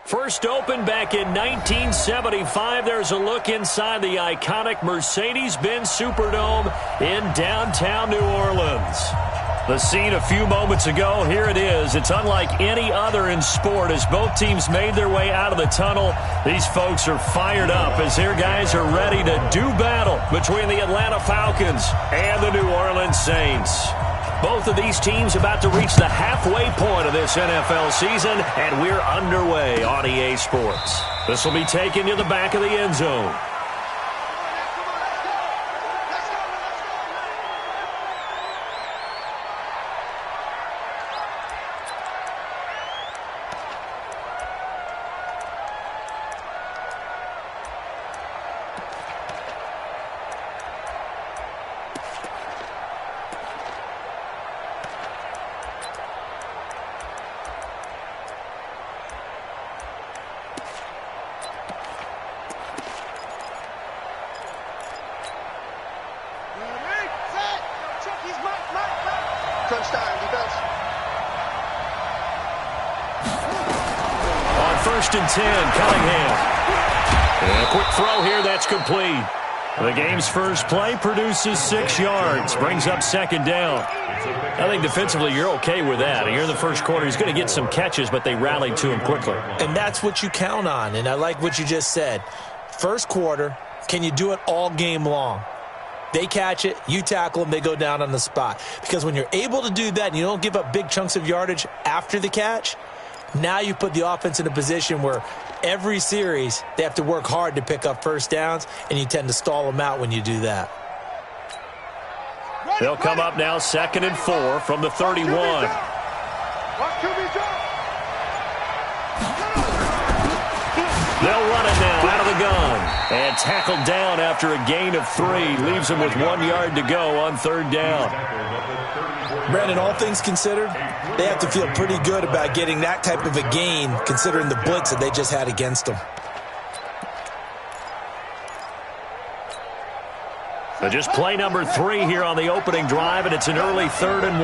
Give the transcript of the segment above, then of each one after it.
First opened back in 1975. There's a look inside the iconic Mercedes-Benz Superdome in downtown New Orleans. The scene a few moments ago, here it is. It's unlike any other in sport as both teams made their way out of the tunnel. These folks are fired up as their guys are ready to do battle between the Atlanta Falcons and the New Orleans Saints. Both of these teams about to reach the halfway point of this NFL season, and we're underway on EA Sports. This will be taken to the back of the end zone. First and 10, Cunningham. And a quick throw here, that's complete. The game's first play produces 6 yards, brings up second down. I think defensively you're okay with that. Here in the first quarter, he's going to get some catches, but they rallied to him quickly. And that's what you count on, and I like what you just said. First quarter, can you do it all game long? They catch it, you tackle them, they go down on the spot. Because when you're able to do that and you don't give up big chunks of yardage after the catch, now you put the offense in a position where every series they have to work hard to pick up first downs, and you tend to stall them out when you do that. They'll come up now 2nd and 4 from the 31. They'll run it now out of the gun. And tackled down after a gain of 3. Leaves them with 1 yard to go on 3rd down. Brandon, all things considered, they have to feel pretty good about getting that type of a gain considering the blitz that they just had against them. So just play number 3 here on the opening drive, and it's an early 3rd and 1.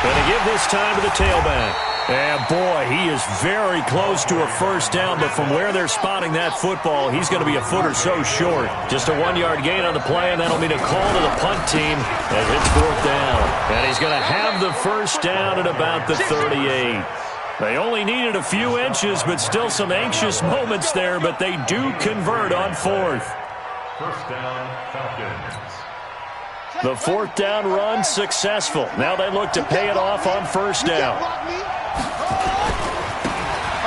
Going to give this time to the tailback. And, boy, he is very close to a first down, but from where they're spotting that football, he's going to be a foot or so short. Just a 1-yard gain on the play, and that'll mean a call to the punt team as it's 4th down. And he's going to have the first down at about the 38. They only needed a few inches, but still some anxious moments there, but they do convert on 4th. First down, Falcons. The 4th down run successful. Now they look to pay it off on 1st down.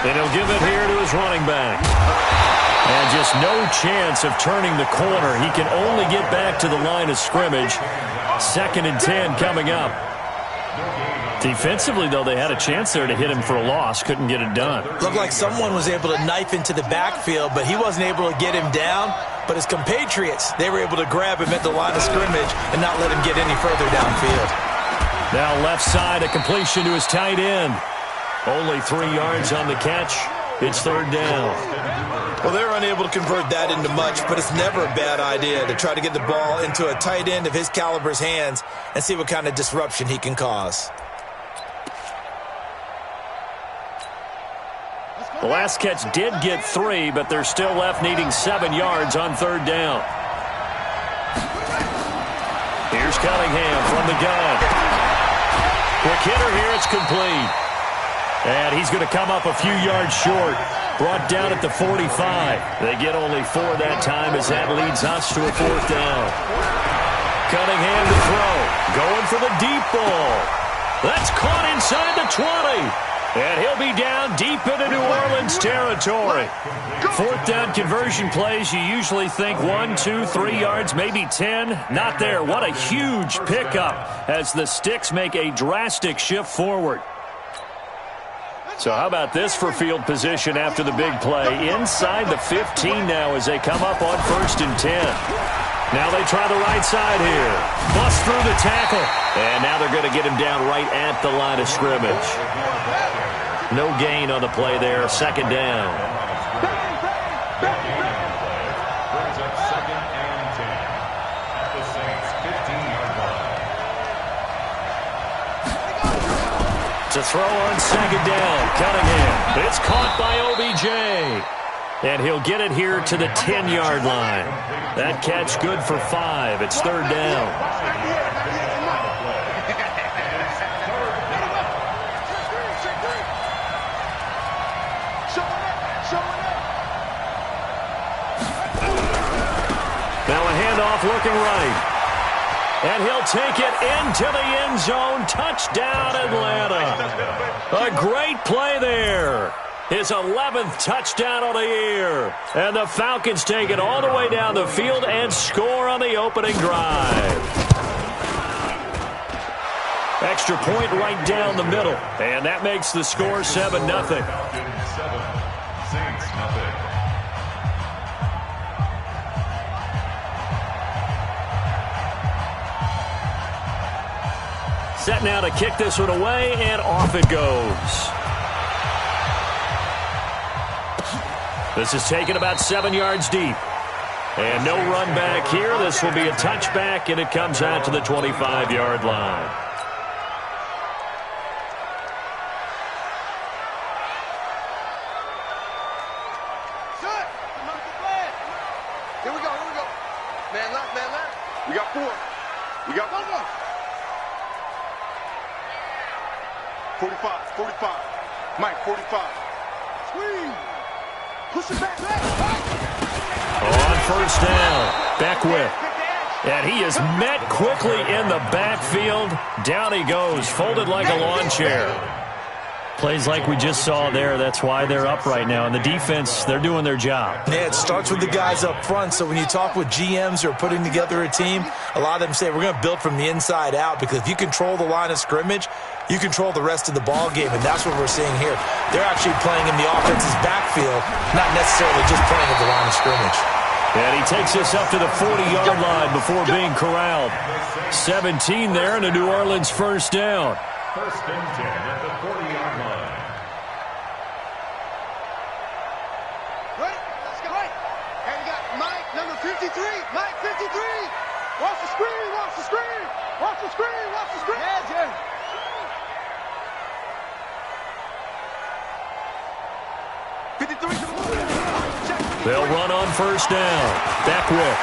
And he'll give it here to his running back. And just no chance of turning the corner. He can only get back to the line of scrimmage. 2nd and 10 coming up. Defensively, though, they had a chance there to hit him for a loss. Couldn't get it done. Looked like someone was able to knife into the backfield, but he wasn't able to get him down. But his compatriots, they were able to grab him at the line of scrimmage and not let him get any further downfield. Now left side, a completion to his tight end. Only 3 yards on the catch. It's 3rd down. Well, they're unable to convert that into much, but it's never a bad idea to try to get the ball into a tight end of his caliber's hands and see what kind of disruption he can cause. The last catch did get 3, but they're still left needing 7 yards on 3rd down. Here's Cunningham from the gun. Quick hitter here, it's complete. And he's going to come up a few yards short. Brought down at the 45. They get only 4 that time as that leads us to a 4th down. Cunningham to throw. Going for the deep ball. That's caught inside the 20. And he'll be down deep into New Orleans territory. 4th down conversion plays, you usually think 1, 2, 3 yards, maybe 10. Not there. What a huge pickup as the Sticks make a drastic shift forward. So how about this for field position after the big play? Inside the 15 now as they come up on 1st and 10. Now they try the right side here. Bust through the tackle. And now they're going to get him down right at the line of scrimmage. No gain on the play there. 2nd down. Brings up 2nd and 10 at the Saints' 15-yard line. It's To throw on second down, Cunningham. It's caught by OBJ. And he'll get it here to the 10-yard line. That catch good for 5. It's third down. Now a handoff looking right. And he'll take it into the end zone. Touchdown, Atlanta. A great play there. His 11th touchdown of the year. And the Falcons take it all the way down the field and score on the opening drive. Extra point right down the middle. And that makes the score 7-0. Saints, nothing. Set now to kick this one away, and off it goes. This is taken about 7 yards deep. And no run back here. This will be a touchback, and it comes out to the 25-yard line. Here we go. Man left. We got 4. We got 1. 45. Mike, 45. Squeeze. Push it back. On first down, Beckwith. And he is met quickly in the backfield. Down he goes, folded like a lawn chair. Plays like we just saw there. That's why they're up right now. And the defense, they're doing their job. Yeah, it starts with the guys up front. So when you talk with GMs who are putting together a team, a lot of them say we're going to build from the inside out, because if you control the line of scrimmage, you control the rest of the ball game, and that's what we're seeing here. They're actually playing in the offense's backfield, not necessarily just playing at the line of scrimmage. And he takes us up to the 40-yard line before being corralled. 17 there, and a New Orleans first down. First and 10 at the 40-yard line. Ready? Let's go. And we got Mike, number 53. Mike, 53. Watch the screen. Yeah, Jim. They'll run on first down. Beckwith.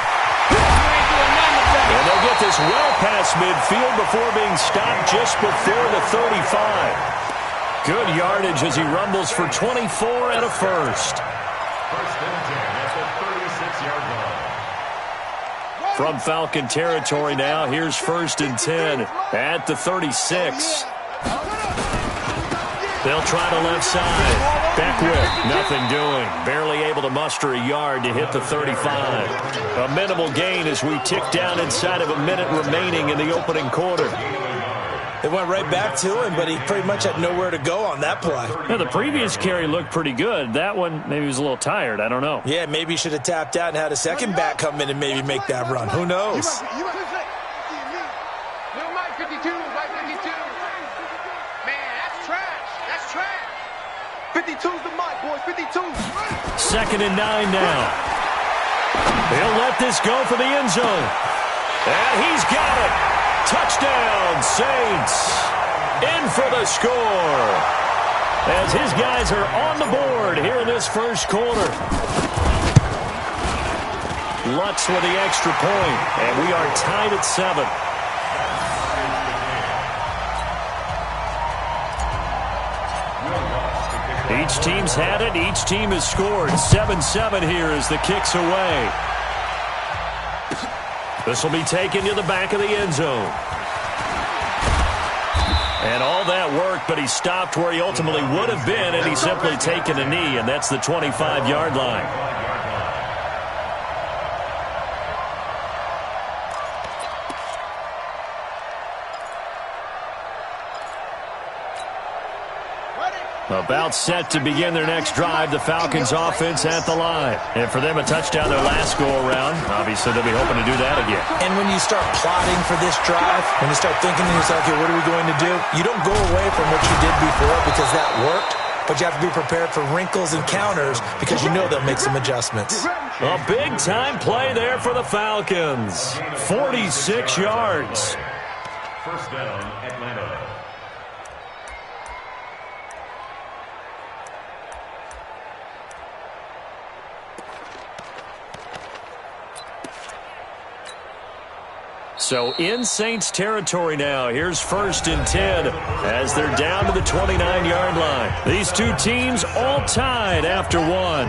And they'll get this well past midfield before being stopped just before the 35. Good yardage as he rumbles for 24 and a first. First and 10 at the 36-yard line. From Falcon territory now, here's first and 10 at the 36. They'll try to left side. Beckwith, nothing doing. Barely able to muster a yard to hit the 35. A minimal gain as we tick down inside of a minute remaining in the opening quarter. It went right back to him, but he pretty much had nowhere to go on that play. Yeah, the previous carry looked pretty good. That one, maybe he was a little tired. I don't know. Yeah, maybe he should have tapped out and had a second back come in and maybe make that run. Who knows? Little Mike 52. Mike 52. Man, that's trash. 52's the Mike, boys. 52. Second and 9 now. He'll let this go for the end zone. And he's got it. Touchdown, Saints. In for the score. As his guys are on the board here in this first quarter. Lutz with the extra point. And we are tied at 7. Each team's had it. Each team has scored. 7-7 here as the kick's away. This will be taken to the back of the end zone. And all that worked, but he stopped where he ultimately would have been, and he's simply taken a knee, and that's the 25-yard line. About set to begin their next drive, the Falcons offense at the line. And for them, a touchdown their last go-around. Obviously, they'll be hoping to do that again. And when you start plotting for this drive, when you start thinking to yourself, okay, what are we going to do? You don't go away from what you did before because that worked, but you have to be prepared for wrinkles and counters because you know they'll make some adjustments. A big-time play there for the Falcons. 46 yards. First down, Atlanta. So in Saints territory now. Here's 1st and 10 as they're down to the 29-yard line. These two teams all tied after one.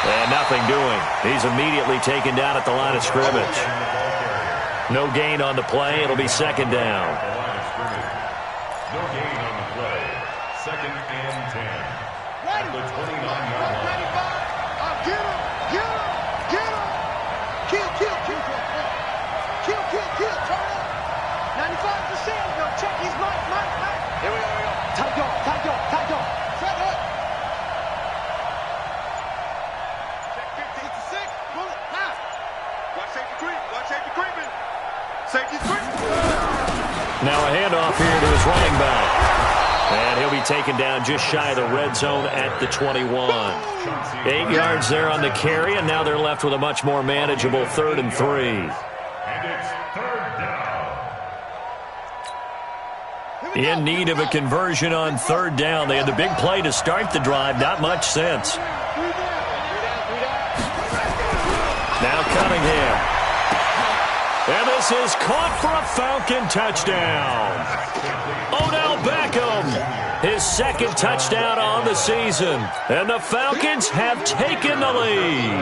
And nothing doing. He's immediately taken down at the line of scrimmage. No gain on the play. It'll be 2nd down. No gain on the play. 2nd and 10. At the 29-yard line. Get him! Get him! Get him! Kill! Turn up! 95%. Go check his mic. Here we go. Tight go. Set up. Check 56. Pull it. Now. Watch safety creeping. Safety's creeping. Now a handoff here to his running back. And he'll be taken down just shy of the red zone at the 21. 8 yards there on the carry, and now they're left with a much more manageable 3rd and 3. And it's 3rd down. In need of a conversion on 3rd down. They had the big play to start the drive. Not much sense. Now Cunningham. And this is caught for a Falcon touchdown. Odell Beckham, his 2nd touchdown on the season. And the Falcons have taken the lead.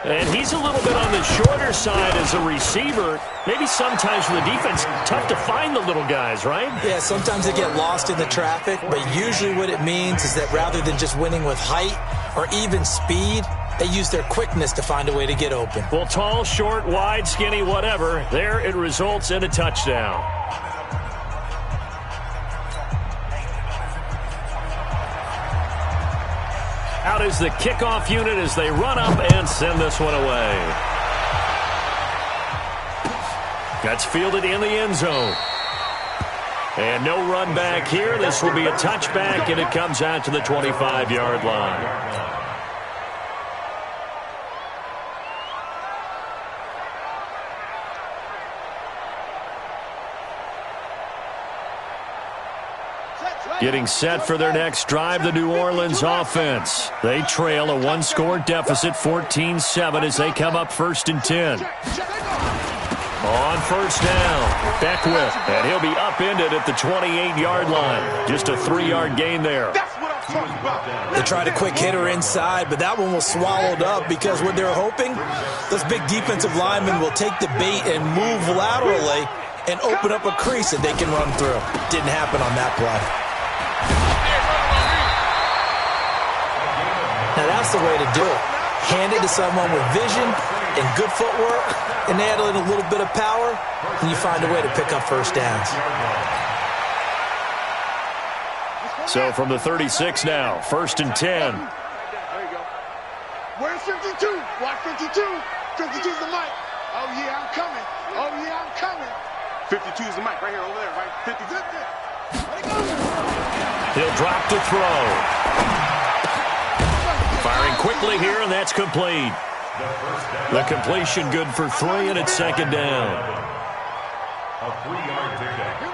And he's a little bit on the shorter side as a receiver. Maybe sometimes for the defense, tough to find the little guys, right? Yeah, sometimes they get lost in the traffic, but usually what it means is that rather than just winning with height or even speed, they use their quickness to find a way to get open. Well, tall, short, wide, skinny, whatever, there it results in a touchdown. Out is the kickoff unit as they run up and send this one away. That's fielded in the end zone. And no run back here. This will be a touchback, and it comes out to the 25-yard line. Getting set for their next drive, the New Orleans offense. They trail a 1-score deficit, 14-7, as they come up 1st and 10. On 1st down, Beckwith, and he'll be upended at the 28-yard line. Just a 3-yard gain there. They tried a quick hitter inside, but that one was swallowed up because what they're hoping, those big defensive linemen will take the bait and move laterally and open up a crease that they can run through. Didn't happen on that play. Now that's the way to do it. Hand it to someone with vision and good footwork, and add in a little bit of power, and you find a way to pick up 1st downs. So from the 36 now, 1st and 10. There you go. Where's 52? Watch 52. 52's the mic. Oh, yeah, I'm coming. 52's the mic right here, over there, right? 50. He'll drop to throw. Firing quickly here, and that's complete. The completion good for 3, and it's 2nd down.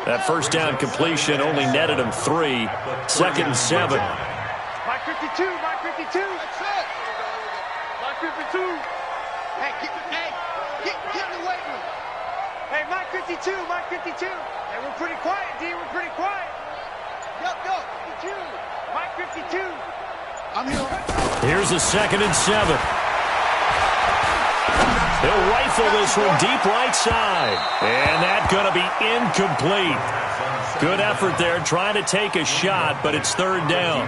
That 1st down completion only netted him 3. 2nd and 7. Mike 52. That's it. Mike 52. Hey, get in the weight room. Hey, Mike 52. Hey, we're pretty quiet, D. We're pretty quiet. Yo, 52. Mike 52. I'm here. Here's a 2nd and 7. He'll rifle this one deep right side. And that's going to be incomplete. Good effort there trying to take a shot, but it's 3rd down.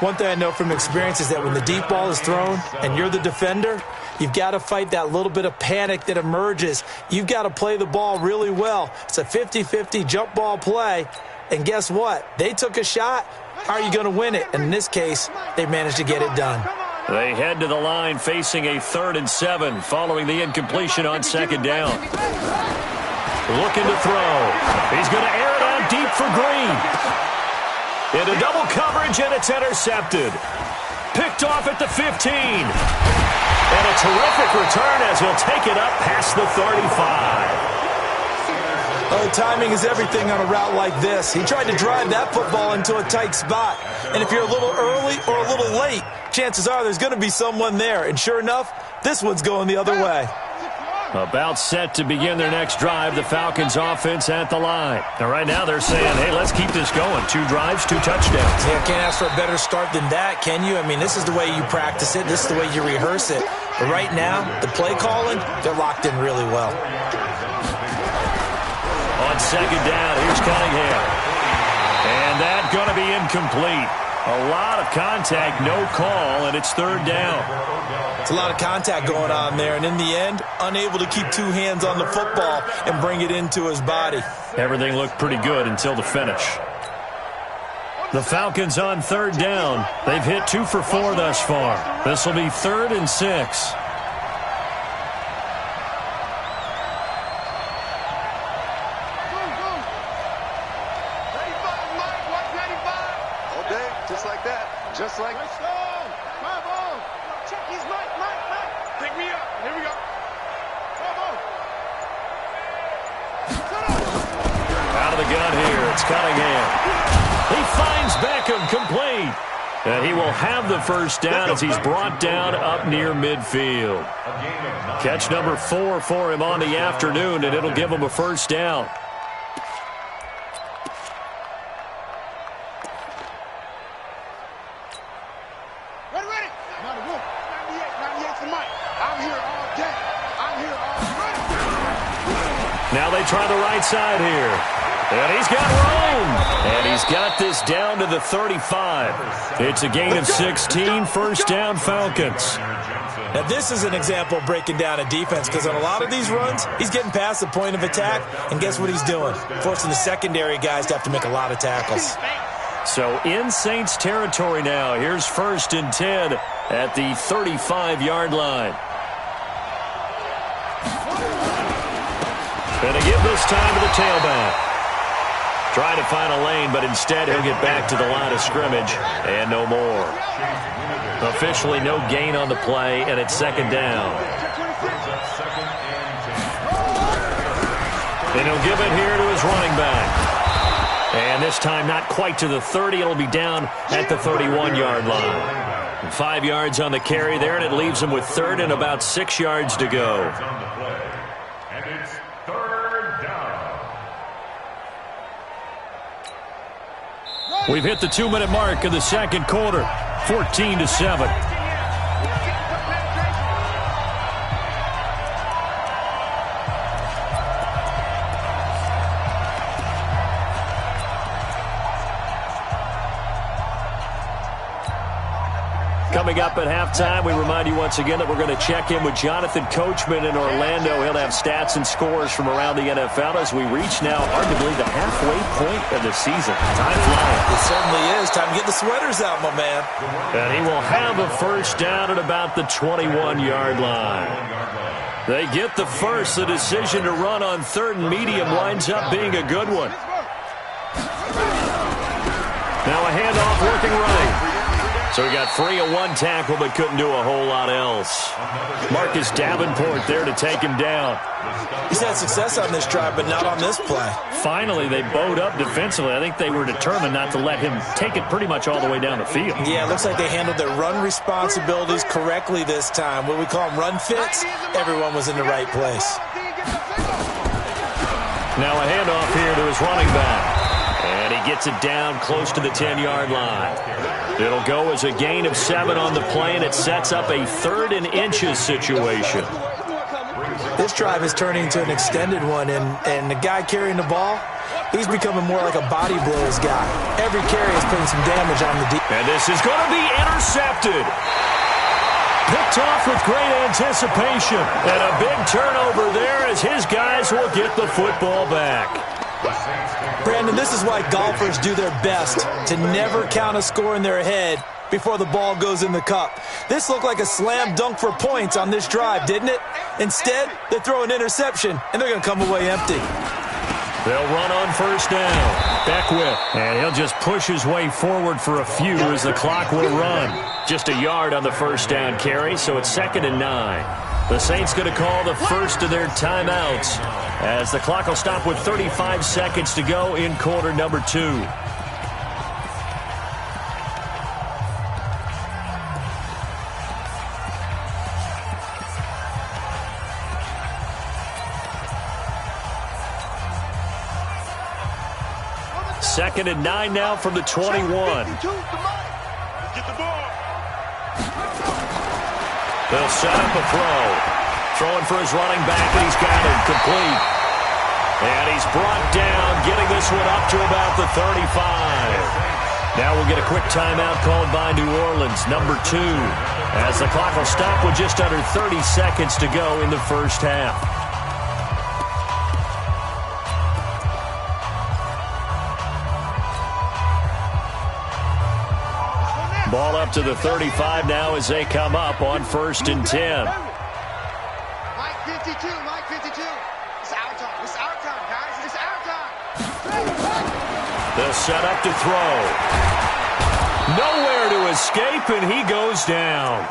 One thing I know from experience is that when the deep ball is thrown and you're the defender, you've got to fight that little bit of panic that emerges. You've got to play the ball really well. It's a 50-50 jump ball play. And guess what? They took a shot. How are you going to win it? And in this case, they managed to get it done. They head to the line facing a 3rd and 7 following the incompletion on 2nd down. Looking to throw. He's going to air it out deep for Green. Into double coverage, and it's intercepted. Picked off at the 15. And a terrific return as he'll take it up past the 35. Oh, timing is everything on a route like this. He tried to drive that football into a tight spot. And if you're a little early or a little late, chances are there's going to be someone there. And sure enough, this one's going the other way. About set to begin their next drive, the Falcons offense at the line. And right now they're saying, hey, let's keep this going. 2 drives, 2 touchdowns. Yeah, can't ask for a better start than that, can you? I mean, this is the way you practice it. This is the way you rehearse it. But right now, the play calling, they're locked in really well. On second down, here's Cunningham. And that's going to be incomplete. A lot of contact, no call, and it's 3rd down. It's a lot of contact going on there, and in the end, unable to keep 2 hands on the football and bring it into his body. Everything looked pretty good until the finish. The Falcons on 3rd down. They've hit 2 for 4 thus far. This will be 3rd and 6. Just like let's go. Come on. Check his mic. Pick me up. Here we go. Come on. Out of the gun here. It's Cunningham. He finds Beckham complete. And he will have the first down as he's brought down up near midfield. Catch number 4 for him on the afternoon, and it'll give him a first down. Now they try the right side here. And he's got room. And he's got this down to the 35. It's a gain of 16, first down Falcons. Now this is an example of breaking down a defense, because on a lot of these runs, he's getting past the point of attack, and guess what he's doing? Forcing the secondary guys to have to make a lot of tackles. So in Saints territory now. Here's 1st and 10 at the 35-yard line. And to give this time to the tailback. Trying to find a lane, but instead he'll get back to the line of scrimmage and no more. Officially no gain on the play, and it's 2nd down. And he'll give it here to his running back. And this time not quite to the 30. It'll be down at the 31-yard line. 5 yards on the carry there, and it leaves him with 3rd and about 6 yards to go. We've hit the 2-minute mark of the 2nd quarter, 14-7. Coming up at halftime, we remind you once again that we're going to check in with Jonathan Coachman in Orlando. He'll have stats and scores from around the NFL as we reach now arguably the halfway point of the season. Time flying. It certainly is. Time to get the sweaters out, my man. And he will have a first down at about the 21-yard line. They get the first. The decision to run on 3rd and medium winds up being a good one. Now a handoff working right. So he got free of 1 tackle, but couldn't do a whole lot else. Marcus Davenport there to take him down. He's had success on this drive, but not on this play. Finally, they bowed up defensively. I think they were determined not to let him take it pretty much all the way down the field. Yeah, it looks like they handled their run responsibilities correctly this time. What we call them run fits, everyone was in the right place. Now a handoff here to his running back. And he gets it down close to the 10-yard line. It'll go as a gain of 7 on the play, and it sets up a 3rd and inches situation. This drive is turning into an extended one, and the guy carrying the ball, he's becoming more like a body blows guy. Every carry is putting some damage on the defense. And this is going to be intercepted. Picked off with great anticipation. And a big turnover there as his guys will get the football back. Brandon, this is why golfers do their best to never count a score in their head before the ball goes in the cup. This looked like a slam dunk for points on this drive, didn't it? Instead, they throw an interception, and they're going to come away empty. They'll run on first down. Beckwith, and he'll just push his way forward for a few as the clock will run. Just a yard on the first down carry, so it's 2nd and 9. The Saints going to call the first of their timeouts as the clock will stop with 35 seconds to go in quarter number 2. Second and 9 now from the 21. Get the ball. They'll set up a throw. Throwing for his running back, and he's got it complete. And he's brought down, getting this one up to about the 35. Now we'll get a quick timeout called by New Orleans, number 2, as the clock will stop with just under 30 seconds to go in the first half. Ball up to the 35 now as they come up on 1st and 10. Mike 52, Mike 52. It's our time. It's our time, guys. It's our time. They'll set up to throw. Nowhere to escape, and he goes down.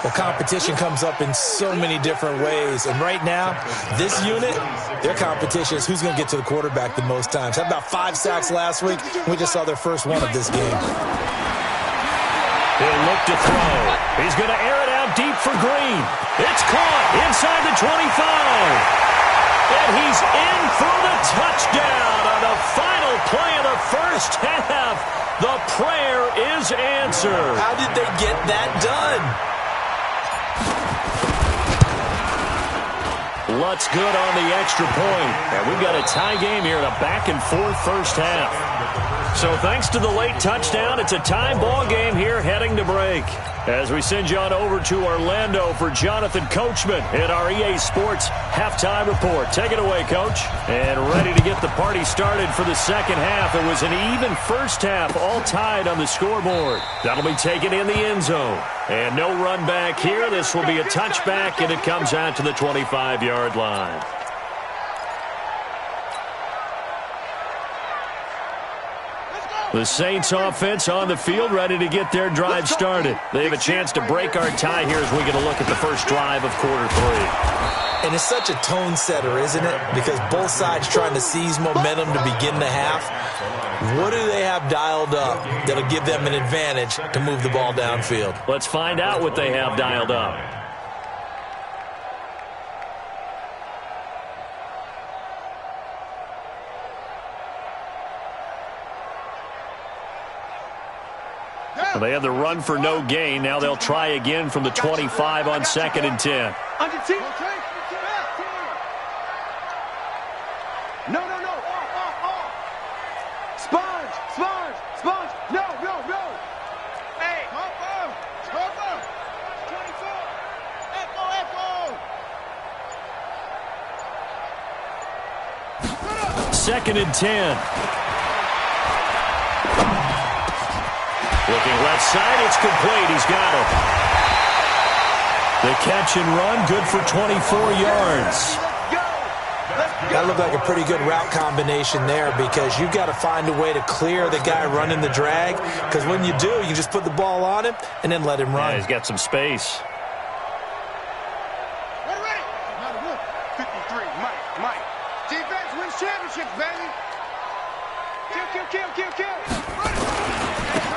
Well, competition comes up in so many different ways. And right now, this unit, their competition is who's going to get to the quarterback the most times. Had about 5 sacks last week. We just saw their first one of this game. He'll look to throw. He's going to air it out deep for Green. It's caught inside the 25. And he's in for the touchdown on the final play of the first half. The prayer is answered. How did they get that done? Lutz good on the extra point. And we've got a tie game here in a back-and-forth first half. So thanks to the late touchdown, it's a tie ball game here heading to break. As we send you on over to Orlando for Jonathan Coachman at our EA Sports Halftime Report. Take it away, Coach. And ready to get the party started for the second half. It was an even first half, all tied on the scoreboard. That'll be taken in the end zone. And no run back here. This will be a touchback, and it comes out to the 25-yard line. The Saints offense on the field, ready to get their drive started. They have a chance to break our tie here as we get a look at the first drive of quarter 3. And it's such a tone setter, isn't it? Because both sides trying to seize momentum to begin the half. What do they have dialed up that'll give them an advantage to move the ball downfield? Let's find out what they have dialed up. They have the run for no gain. Now they'll try again from the 25 on 2nd and 10. No. Sponge. No. Hey. Harper. 24. Echo. 2nd and 10. Looking left side, it's complete. He's got it. The catch and run, good for 24 yards. That looked like a pretty good route combination there because you've got to find a way to clear the guy running the drag, because when you do, you just put the ball on him and then let him run. Yeah, he's got some space. Ready. 53, Mike. Defense wins championships, baby. Kill.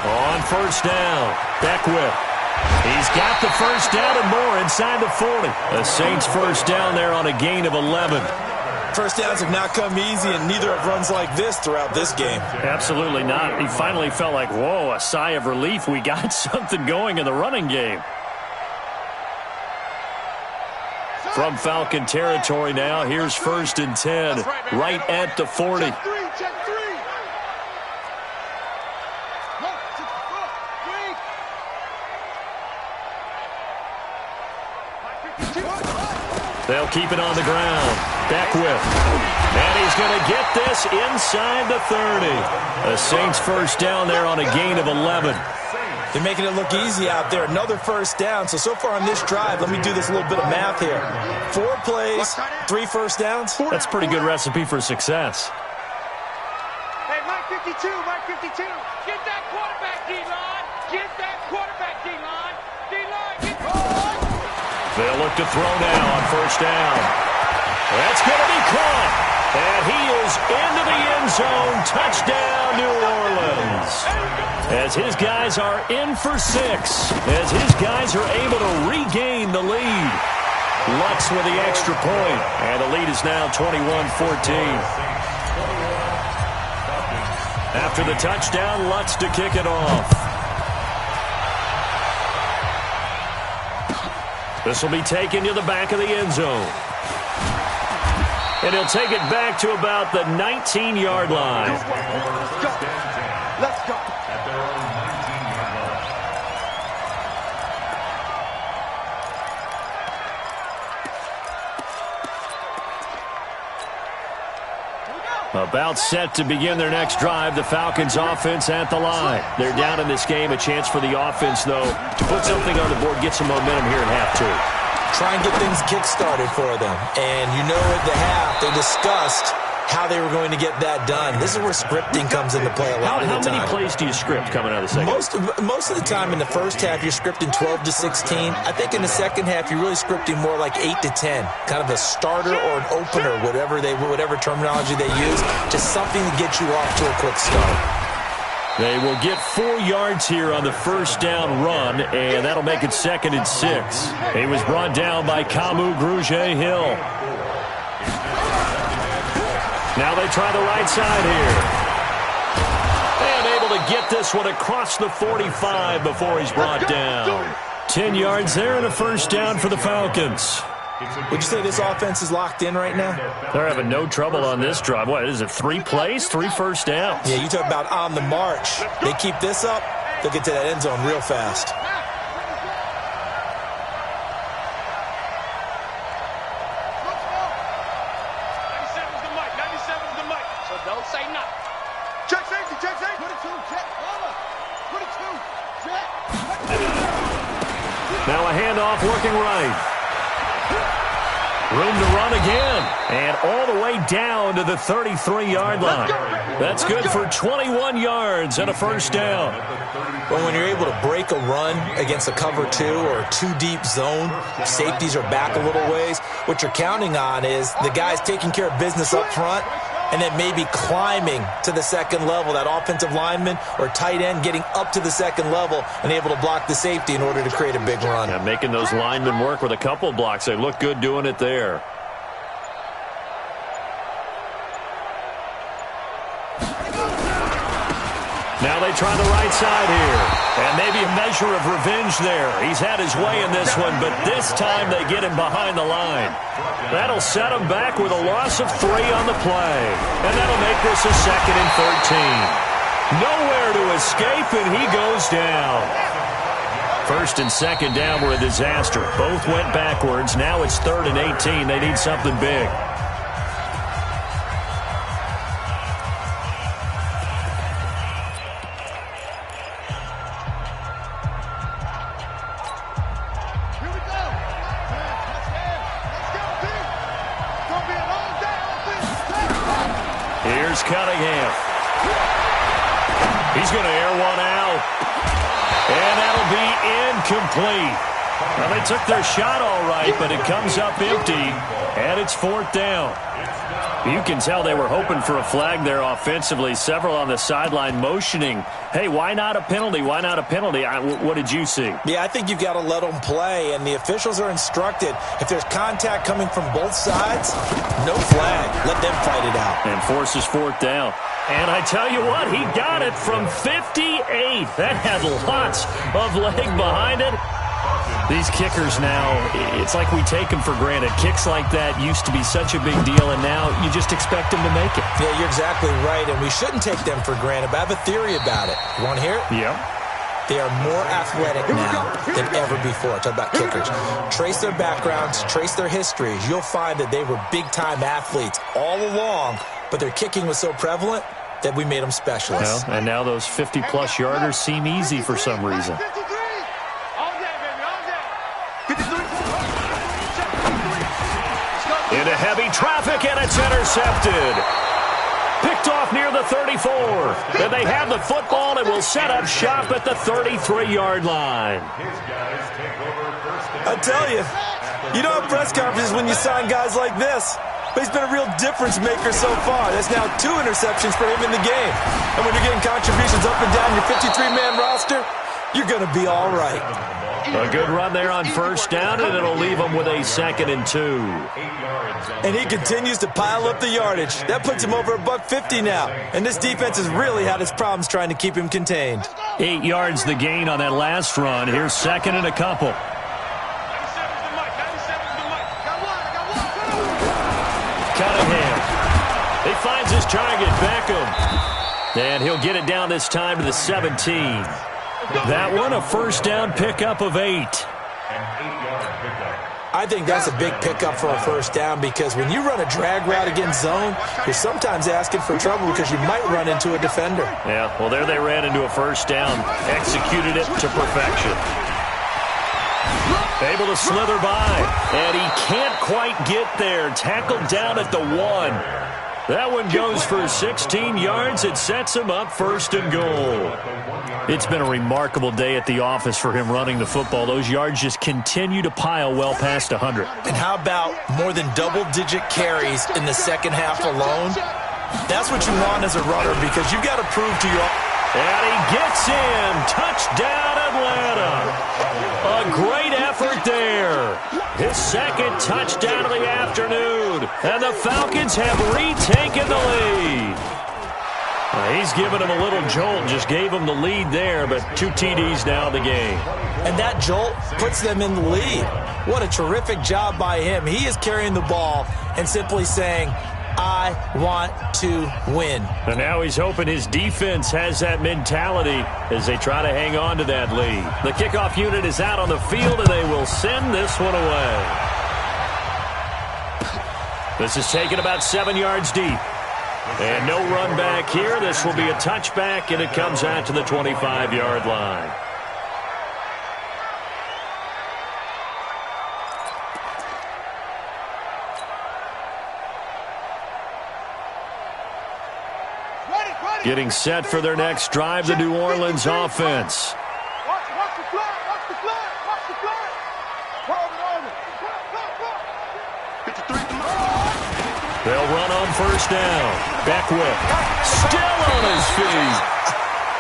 On first down, Beckwith. He's got the first down and more inside the 40. The Saints first down there on a gain of 11. First downs have not come easy, and neither have runs like this throughout this game. Absolutely not. He finally felt like, whoa, a sigh of relief. We got something going in the running game. From Falcon territory now, here's 1st and 10, right at the 40. Check three. They'll keep it on the ground. Beckwith. And he's going to get this inside the 30. The Saints first down there on a gain of 11. They're making it look easy out there. Another first down. So far on this drive, let me do this little bit of math here. 4 plays, 3 first downs. That's a pretty good recipe for success. Hey, Mike 52. Get that quarterback, D-line. D-line, get They'll look look to throw now on first down. That's going to be caught. And he is into the end zone. Touchdown, New Orleans. As his guys are in for 6. As his guys are able to regain the lead. Lutz with the extra point. And the lead is now 21-14. After the touchdown, Lutz to kick it off. This will be taken to the back of the end zone. And he'll take it back to about the 19-yard line. Let's go. Let's go. At their own 19-yard line. About set to begin their next drive, the Falcons offense at the line. They're down in this game. A chance for the offense, though, to put something on the board, get some momentum here at half 2. Try and get things kick-started for them. And you know at the half, they discussed how they were going to get that done. This is where scripting comes into play a lot of the time. How many plays do you script coming out of the second? Most of the time in the first half, you're scripting 12 to 16. I think in the second half, you're really scripting more like 8 to 10. Kind of a starter or an opener, whatever terminology they use. Just something to get you off to a quick start. They will get 4 yards here on the first down run, and that'll make it 2nd and 6. He was brought down by Kamu Grugier-Hill. Now they try the right side here. And able to get this one across the 45 before he's brought down. 10 yards there and a first down for the Falcons. Would you say this offense is locked in right now? They're having no trouble on this drive. What is it, 3 plays, 3 first downs? Yeah, you talk about on the march. They keep this up, they'll get to that end zone real fast. Now a handoff working right. Room to run again. And all the way down to the 33-yard line. That's good for 21 yards and a first down. Well, when you're able to break a run against a cover 2 or a 2-deep zone, safeties are back a little ways. What you're counting on is the guys taking care of business up front and then maybe climbing to the second level, that offensive lineman or tight end getting up to the second level and able to block the safety in order to create a big run. Yeah, making those linemen work with a couple blocks. They look good doing it there. Now they try the right side here. And maybe a measure of revenge there. He's had his way in this one, but this time they get him behind the line. That'll set him back with a loss of 3 on the play. And that'll make this a 2nd and 13. Nowhere to escape, and he goes down. 1st and 2nd down were a disaster. Both went backwards. Now it's 3rd and 18. They need something big. Here's Cunningham. He's going to air one out. And that'll be incomplete. Well, they took their shot all right, but it comes up empty, and it's 4th down. You can tell they were hoping for a flag there offensively. Several on the sideline motioning, hey, why not a penalty? Why not a penalty? What did you see? Yeah, I think you've got to let them play, and the officials are instructed. If there's contact coming from both sides, no flag. Let them fight it out. And forces 4th down. And I tell you what, he got it from 58. That had lots of leg behind it. These kickers now, it's like we take them for granted. Kicks like that used to be such a big deal, and now you just expect them to make it. Yeah, you're exactly right, and we shouldn't take them for granted, but I have a theory about it. You want to hear it? Yeah. They are more athletic now than ever before. Talk about kickers. Trace their backgrounds, trace their histories. You'll find that they were big-time athletes all along, but their kicking was so prevalent that we made them specialists. Well, and now those 50-plus yarders seem easy for some reason. Into heavy traffic, and it's intercepted. Picked off off near the 34. And they have the football and will set up shop at the 33-yard line. I tell you, you don't have press conferences when you sign guys like this. But he's been a real difference maker so far. That's now 2 interceptions for him in the game. And when you're getting contributions up and down your 53-man roster, you're going to be all right. A good run there on first down, and it'll leave him with a 2nd and 2. And he continues to pile up the yardage. That puts him over $150 now. And this defense has really had its problems trying to keep him contained. 8 yards the gain on that last run. Here's 2nd and a couple. Cunningham. He finds his target, Beckham. And he'll get it down this time to the 17. That one, a first down pickup of 8. I think that's a big pickup for a first down because when you run a drag route against zone, you're sometimes asking for trouble because you might run into a defender. Yeah, well, there they ran into a first down. Executed it to perfection. Able to slither by, and he can't quite get there. Tackled down at the 1. That one goes for 16 yards. It sets him up 1st and goal. It's been a remarkable day at the office for him running the football. Those yards just continue to pile well past 100. And how about more than double-digit carries in the second half alone? That's what you want as a runner because you've got to prove to your... And he gets in. Touchdown, Atlanta. A great effort there. His 2nd touchdown of the afternoon. And the Falcons have retaken the lead. He's given him a little jolt. Just gave him the lead there, but 2 TDs now in the game. And that jolt puts them in the lead. What a terrific job by him. He is carrying the ball and simply saying, I want to win. And now he's hoping his defense has that mentality as they try to hang on to that lead. The kickoff unit is out on the field, and they will send this one away. This is taken about 7 yards deep. And no run back here. This will be a touchback, and it comes out to the 25-yard line. Getting set for their next drive, the New Orleans offense. Watch the flag, watch the flag, watch the flag. They'll run on first down. Beckwith still on his feet.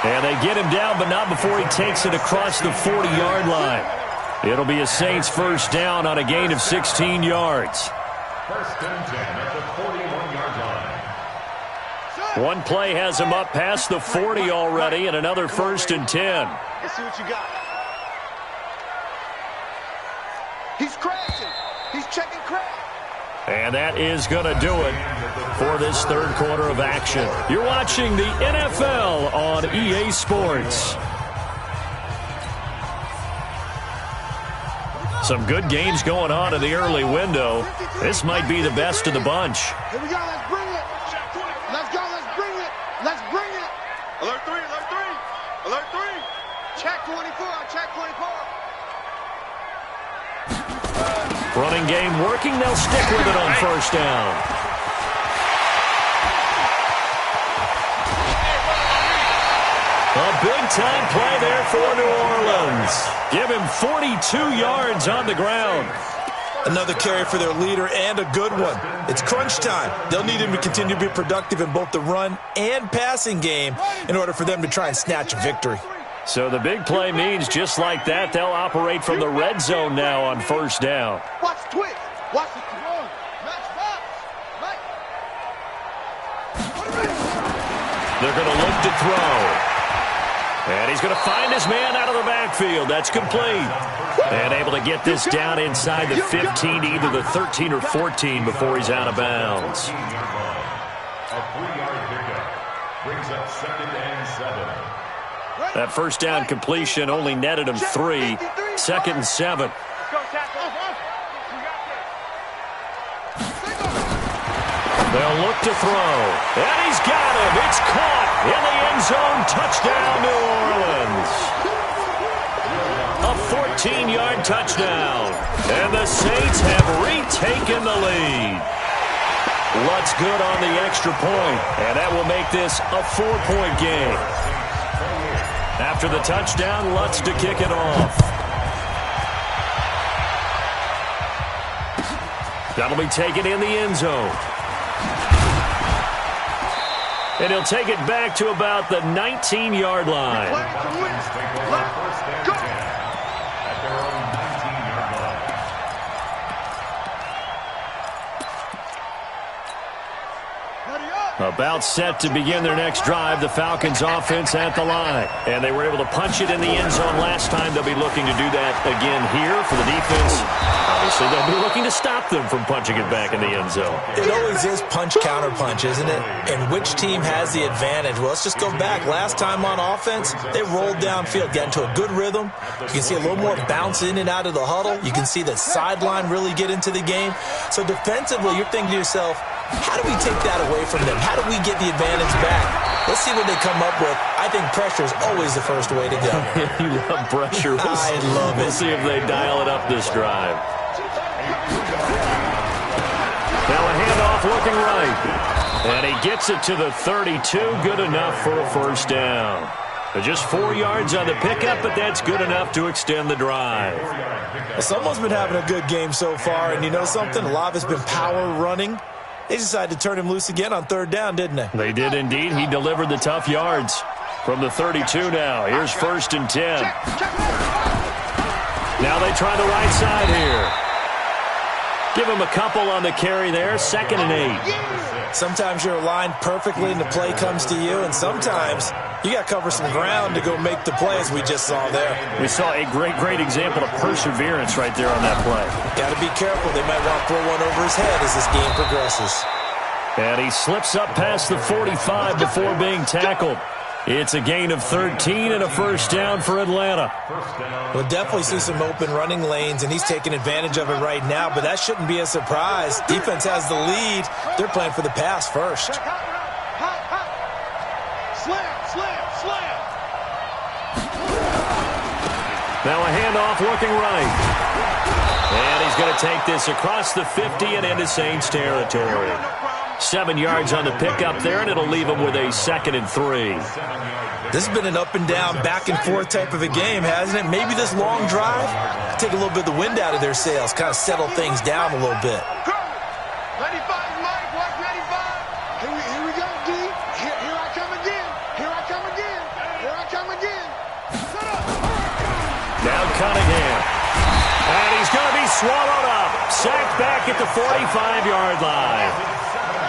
And they get him down, but not before he takes it across the 40-yard line. It'll be a Saints first down on a gain of 16 yards. 1st and 10 at the 41-yard line. One play has him up past the 40 already, and another 1st and 10. Let's see what you got. He's crashing. He's checking crash. And that is going to do it for this 3rd quarter of action. You're watching the NFL on EA Sports. Some good games going on in the early window. This might be the best of the bunch. Here we go. Let's bring it. Let's go. Let's bring it. Let's bring it. Alert 3. Alert 3. Alert 3. Check 24. Check 24. Running game working. They'll stick with it on first down. A big-time play there for New Orleans. Give him 42 yards on the ground. Another carry for their leader and a good one. It's crunch time. They'll need him to continue to be productive in both the run and passing game in order for them to try and snatch a victory. So the big play means just like that, they'll operate from the red zone now on first down. Watch the twitch. Watch the throw. Match box. Right. They're going to look to throw. And he's going to find his man out of the backfield. That's complete. And able to get this down inside the 15, either the 13 or 14 before he's out of bounds. A 3-yard pickup brings up 2nd and 7. That first down completion only netted him 3. 2nd and 7. They'll look to throw. And he's got him. It's caught in the end zone. Touchdown, New Orleans. A 14-yard touchdown. And the Saints have retaken the lead. Lutz good on the extra point, and that will make this a 4-point game. After the touchdown, Lutz to kick it off. That'll be taken in the end zone. And he'll take it back to about the 19-yard line. About set to begin their next drive, the Falcons offense at the line. And they were able to punch it in the end zone last time. They'll be looking to do that again here for the defense. Obviously, they'll be looking to stop them from punching it back in the end zone. It always is punch-counter-punch, isn't it? And which team has the advantage? Well, let's just go back. Last time on offense, they rolled downfield, got into a good rhythm. You can see a little more bounce in and out of the huddle. You can see the sideline really get into the game. So defensively, you're thinking to yourself, how do we take that away from them? How do we get the advantage back? Let's see what they come up with. I think pressure is always the first way to go. You love pressure. I love it. We'll see if they dial it up this drive. Now a handoff looking right. And he gets it to the 32. Good enough for a first down. Just 4 yards on the pickup, but that's good enough to extend the drive. Well, someone's been having a good game so far, and you know something? A lot of it's been power running. They decided to turn him loose again on 3rd down, didn't they? They did indeed. He delivered the tough yards from the 32 now. Here's 1st and 10. Now they try the right side here. Give him a couple on the carry there. 2nd and 8. Sometimes you're aligned perfectly and the play comes to you, and sometimes you got to cover some ground to go make the play, as we just saw there. We saw a great example of perseverance right there on that play. Got to be careful. They might want to throw one over his head as this game progresses. And he slips up past the 45 before being tackled. It's a gain of 13 and a first down for Atlanta. We'll definitely see some open running lanes, and he's taking advantage of it right now, but that shouldn't be a surprise. Defense has the lead. They're playing for the pass first. Now a handoff looking right. And he's going to take this across the 50 and into Saints territory. 7 yards on the pickup there, and it'll leave him with a 2nd and 3. This has been an up and down, back and forth type of a game, hasn't it? Maybe this long drive, take a little bit of the wind out of their sails, kind of settle things down a little bit. Ready, Mike. Watch ready, Here we go, D. Here I come again. Here I come again. Here I come again. Shut up. Now Cunningham. And he's going to be swallowed up. Sacked back at the 45-yard line.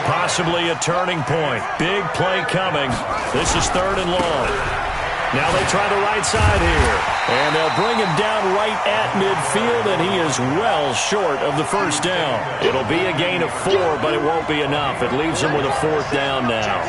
Possibly a turning point. Big play coming. This is 3rd and long. Now they try the right side here. And they'll bring him down right at midfield, and he is well short of the first down. It'll be a gain of 4, but it won't be enough. It leaves him with a 4th down now.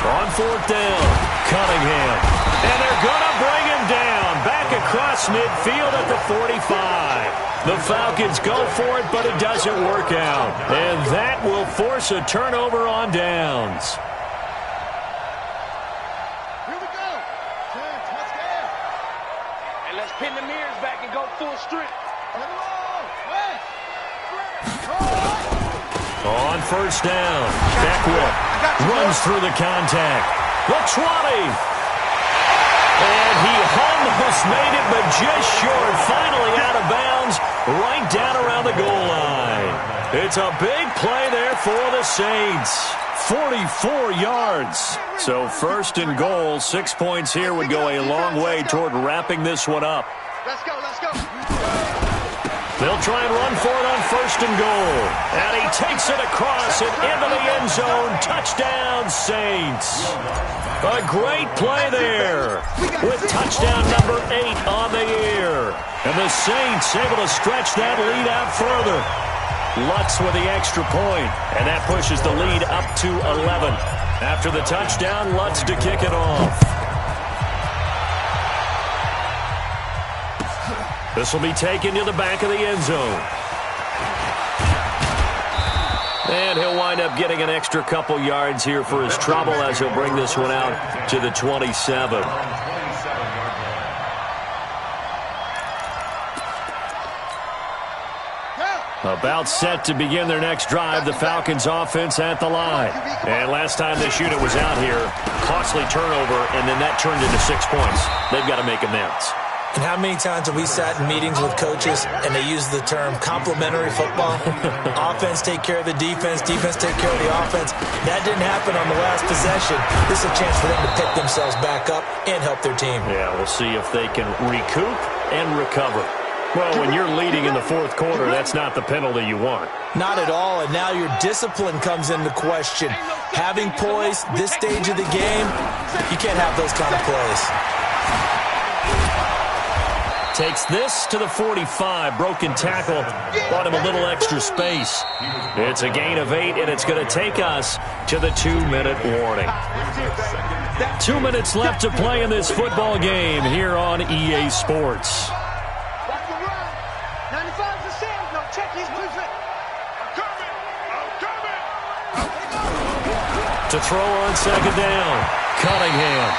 On 4th down, Cunningham. And they're going to bring him down. Back across midfield at the 45. The Falcons go for it, but it doesn't work out. And that will force a turnover on downs. Here we go. Let's go. And let's pin the mirrors back and go full strength. On 1st down, Beckwith runs through the contact. The 20. And he almost made it, but just short. Finally out of bounds, right down around the goal line. It's a big play there for the Saints. 44 yards. So 1st and goal, 6 points here would go a long way toward wrapping this one up. Let's go. They'll try and run for it on 1st and goal. And he takes it across and into the end zone. Touchdown, Saints. A great play there with touchdown number 8 on the year. And the Saints able to stretch that lead out further. Lutz with the extra point, and that pushes the lead up to 11. After the touchdown, Lutz to kick it off. This will be taken to the back of the end zone. And he'll wind up getting an extra couple yards here for his trouble as he'll bring this one out to the 27. About set to begin their next drive, the Falcons offense at the line. And last time this unit was out here, costly turnover, and then that turned into 6 points. They've got to make amends. And how many times have we sat in meetings with coaches and they use the term complementary football? Offense take care of the defense, defense take care of the offense. That didn't happen on the last possession. This is a chance for them to pick themselves back up and help their team. Yeah, we'll see if they can recoup and recover. Well, when you're leading in the fourth quarter, that's not the penalty you want. Not at all, and now your discipline comes into question. Having poise this stage of the game, you can't have those kind of plays. Takes this to the 45. Broken tackle. Bought him a little extra space. It's a gain of 8, and it's going to take us to the 2-minute warning. 2 minutes left to play in this football game here on EA Sports. To throw on second down, Cunningham.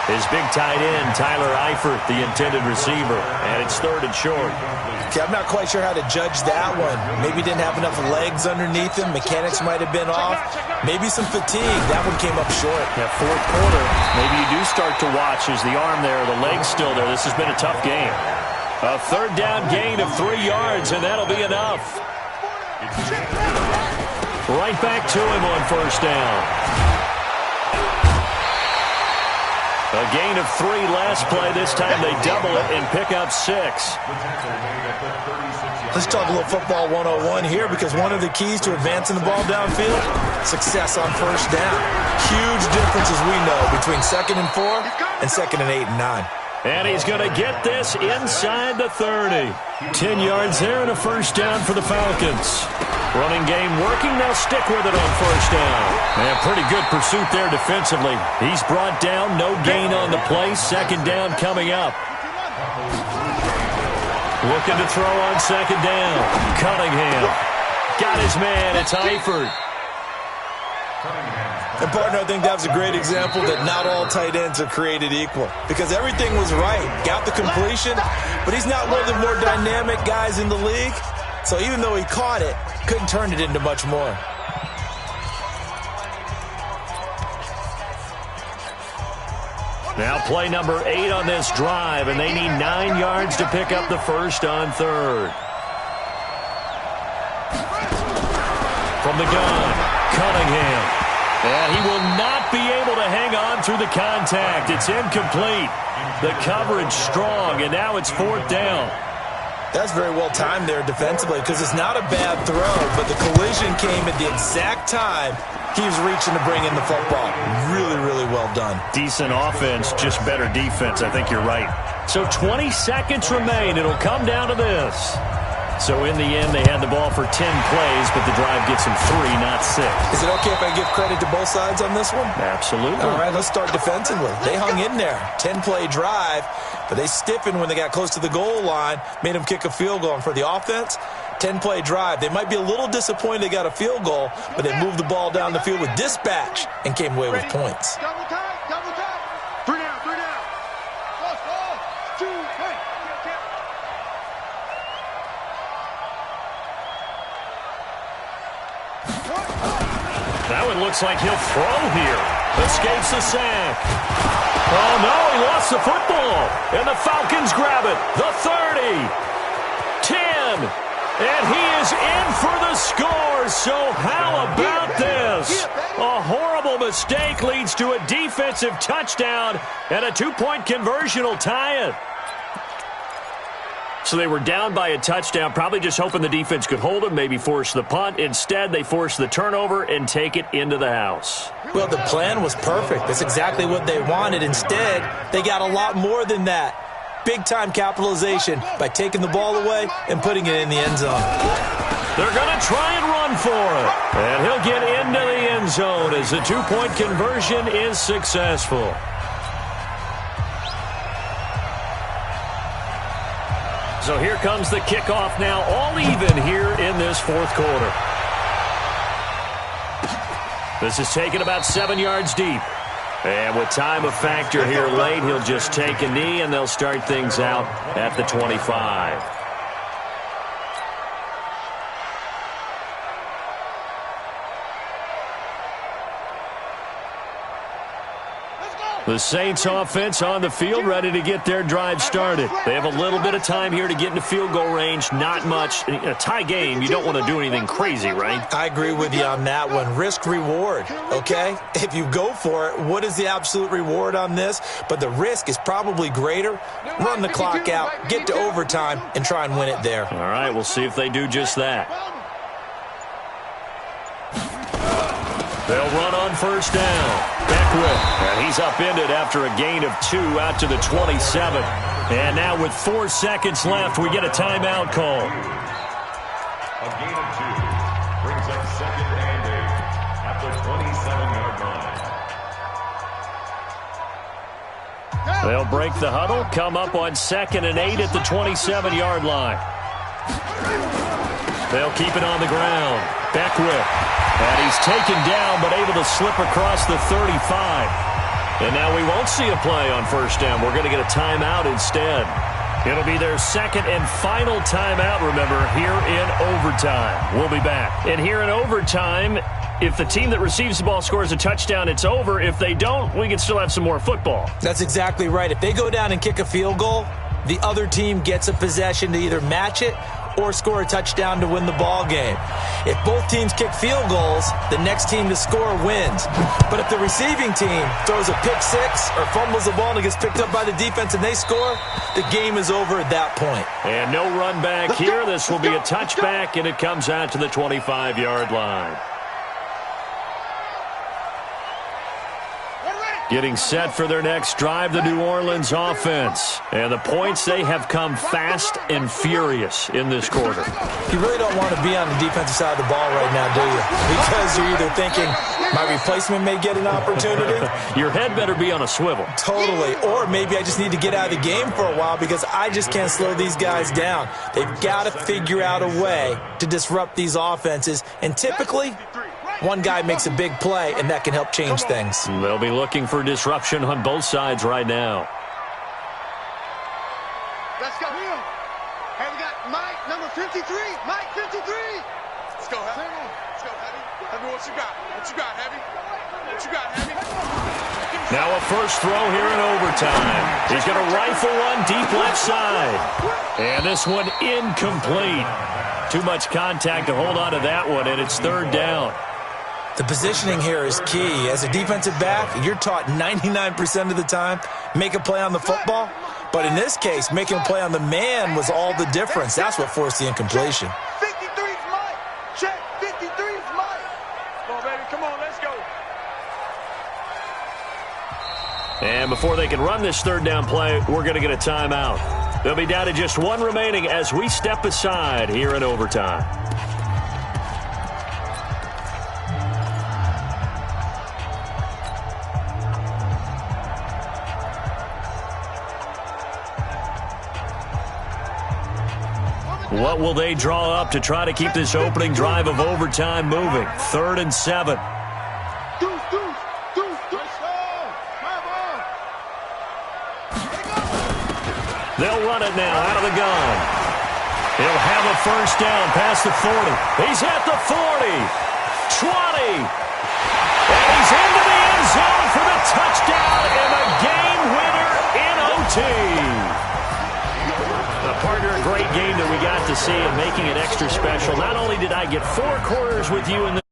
His big tight end, Tyler Eifert, the intended receiver. And it's 3rd and short. Okay, I'm not quite sure how to judge that one. Maybe didn't have enough legs underneath him. Mechanics might have been off. Maybe some fatigue. That one came up short. That fourth quarter, maybe you do start to watch as the arm there, the leg's still there. This has been a tough game. A 3rd down gain of 3 yards, and that'll be enough. Right back to him on 1st down. A gain of 3 last play. This time they double it and pick up 6. Let's talk a little football 101 here, because one of the keys to advancing the ball downfield, success on 1st down. Huge difference, as we know, between 2nd and 4 and 2nd and 8 and 9. And he's going to get this inside the 30. 10 yards there and a 1st down for the Falcons. Running game working. They'll stick with it on 1st down. And pretty good pursuit there defensively. He's brought down. No gain on the play. 2nd down coming up. Looking to throw on 2nd down. Cunningham. Got his man. It's Eifert. And, partner, I think that was a great example that not all tight ends are created equal, because everything was right. Got the completion, but he's not one of the more dynamic guys in the league. So even though he caught it, couldn't turn it into much more. Now play number 8 on this drive, and they need 9 yards to pick up the 1st on 3rd. From the gun, Cunningham. And he will not be able to hang on through the contact. It's incomplete. The coverage strong, and now it's 4th down. That's very well timed there defensively, because it's not a bad throw, but the collision came at the exact time he was reaching to bring in the football. Really, really well done. Decent offense, just better defense. I think you're right. So 20 seconds remain. It'll come down to this. So in the end, they had the ball for 10 plays, but the drive gets them 3, not 6. Is it okay if I give credit to both sides on this one? Absolutely. All right, let's start defensively. They hung in there. 10-play drive, but they stiffened when they got close to the goal line, made them kick a field goal. And for the offense, 10-play drive. They might be a little disappointed they got a field goal, but they moved the ball down the field with dispatch and came away with points. Double time, double time. 3 down, 3 down. 1, 2, 3. That one looks like he'll throw here. Escapes the sack. Oh, no, he lost the football. And the Falcons grab it. The 30. 10. And he is in for the score. So how about this? A horrible mistake leads to a defensive touchdown, and a 2-point conversion will tie it. So they were down by a touchdown, probably just hoping the defense could hold them, maybe force the punt. Instead, they force the turnover and take it into the house. Well, the plan was perfect. That's exactly what they wanted. Instead, they got a lot more than that. Big-time capitalization by taking the ball away and putting it in the end zone. They're going to try and run for it. And he'll get into the end zone as the 2-point conversion is successful. So here comes the kickoff now, all even here in this fourth quarter. This is taken about 7 yards deep. And with time a factor here late, he'll just take a knee, and they'll start things out at the 25. The Saints offense on the field, ready to get their drive started. They have a little bit of time here to get into field goal range, not much. In a tie game, you don't want to do anything crazy, right? I agree with you on that one. Risk-reward, okay? If you go for it, what is the absolute reward on this? But the risk is probably greater. Run the clock out, get to overtime, and try and win it there. All right, we'll see if they do just that. They'll run on first down. Beckwith, and he's upended after a gain of 2 out to the 27. And now with 4 seconds left, we get a timeout call. A gain of 2 brings up 2nd and 8 at the 27-yard line. They'll break the huddle, come up on 2nd and 8 at the 27-yard line. They'll keep it on the ground. Beckwith. And he's taken down, but able to slip across the 35. And now we won't see a play on first down. We're going to get a timeout instead. It'll be their second and final timeout, remember, here in overtime. We'll be back. And here in overtime, if the team that receives the ball scores a touchdown, it's over. If they don't, we can still have some more football. That's exactly right. If they go down and kick a field goal, the other team gets a possession to either match it or score a touchdown to win the ball game. If both teams kick field goals, the next team to score wins. But if the receiving team throws a pick six or fumbles the ball and it gets picked up by the defense and they score, the game is over at that point. And no run back here. This will be a touchback, and it comes out to the 25-yard line. Getting set for their next drive, the New Orleans offense. And the points, they have come fast and furious in this quarter. You really don't want to be on the defensive side of the ball right now, do you? Because you're either thinking, my replacement may get an opportunity. Your head better be on a swivel. Totally. Or maybe I just need to get out of the game for a while because I just can't slow these guys down. They've got to figure out a way to disrupt these offenses. And typically, one guy makes a big play, and that can help change things. They'll be looking for disruption on both sides right now. Let's go. Hey, we got Mike, number 53. Mike, 53. Let's go, Heavy. Let's go, Heavy. Heavy, what you got? What you got, Heavy? What you got, Heavy? Now a first throw here in overtime. He's going to rifle one deep left side. And this one incomplete. Too much contact to hold on to that one, and it's third down. The positioning here is key. As a defensive back, you're taught 99% of the time, make a play on the football. But in this case, making a play on the man was all the difference. That's what forced the incompletion. 53's Mike. Check. 53's Mike. Come on, baby. Come on, let's go. And before they can run this third down play, we're going to get a timeout. They'll be down to just one remaining as we step aside here in overtime. What will they draw up to try to keep this opening drive of overtime moving? 3rd and 7. They'll run it now out of the gun. He'll have a first down past the 40. He's at the 40, 20, and he's into the end zone for the touchdown and a game winner in OT. Partner, a great game that we got to see and making it extra special. Not only did I get 4 quarters with you in the